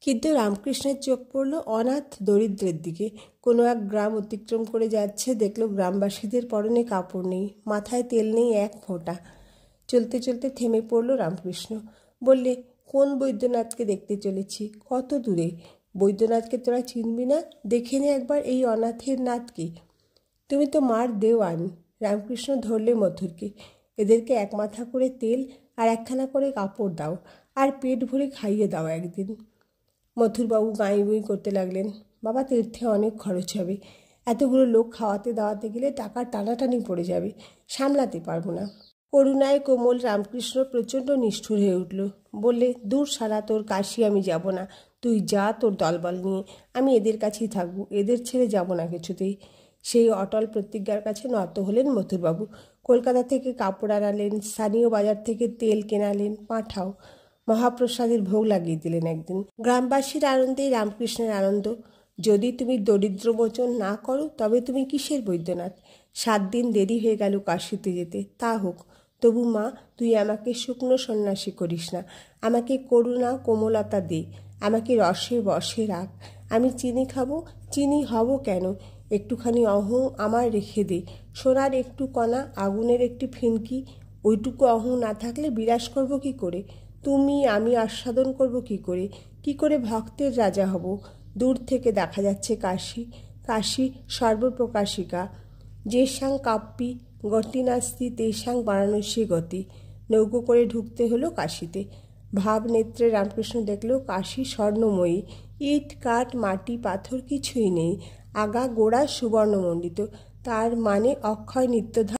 কিন্তু রামকৃষ্ণের চোখ পড়ল অনাথ দরিদ্রের দিকে। কোনো এক গ্রাম অতিক্রম করে যাচ্ছে, দেখল গ্রামবাসীদের পরনে কাপড় নেই, মাথায় তেল নেই এক ফোঁটা। চলতে চলতে থেমে পড়ল রামকৃষ্ণ। বললে, কোন বৈদ্যনাথকে দেখতে চলেছি? কত দূরে? বৈদ্যনাথকে তোরা চিনবি না? দেখে নে একবার এই অনাথের নাথকে। তুমি তো মার দেওয়ান। রামকৃষ্ণ ধরলে মথুরকে। এদেরকে এক মাথা করে তেল আর একখানা করে কাপড় দাও, আর পেট ভরে খাইয়ে দাও একদিন। মথুরবাবু গাঁই গুঁই করতে লাগলেন। বাবা, তীর্থে অনেক খরচ হবে, এতগুলো লোক খাওয়াতে দাওয়াতে গেলে টাকা টানাটানি পড়ে যাবে, সামলাতে পারবো না। করুণায় কোমল রামকৃষ্ণ প্রচণ্ড নিষ্ঠুর হয়ে উঠল। বললে, দূর সারা, তোর কাশি আমি যাব না। তুই যা তোর দলবল নিয়ে, আমি এদের কাছেই থাকবো, এদের ছেড়ে যাব না কিছুতেই। সেই অটল প্রতিজ্ঞার কাছে নত হলেন মথুরবাবু। কলকাতা থেকে কাপড় আনালেন, স্থানীয় বাজার থেকে তেল কেনালেন, পাঁঠাও, মহাপ্রসাদের ভোগ লাগিয়ে দিলেন একদিন। গ্রামবাসীর আনন্দেই রামকৃষ্ণের আনন্দ। যদি তুমি দরিদ্রমোচন না করো তবে তুমি কিসের বৈদ্যনাথ? 7 দিন দেরি হয়ে গেল কাশিতে যেতে, তা হোক, তবু মা, তুই আমাকে শুকনো সন্ন্যাসী করিস না, আমাকে করুণা কোমলতা দে, আমাকে রসে বসে রাখ। আমি চিনি খাবো, চিনি হব কেন? একটুখানি অহং আমার রেখে দে, সোনার একটু কণা, আগুনের একটি ফিনকি। ওইটুকু অহং না থাকলে বিলাস করব কি করে? তুমি আমি আস্বাদন করব কি করে? কি করে ভক্তের রাজা হব? দূর থেকে দেখা যাচ্ছে কাশী, কাশী সর্বপ্রকাশিকা। যেসাং কাপ্যি গতি নাস্তি তেসাং বারাণসী গতি। নৌকো করে ঢুকতে হলো কাশীতে। ভাব নেত্রে রামকৃষ্ণ দেখল কাশী স্বর্ণময়ী, ইট কাঠ মাটি পাথর কিছুই নেই, আগা গোড়া সুবর্ণমণ্ডিত। তার মানে অক্ষয় নিত্যধাম।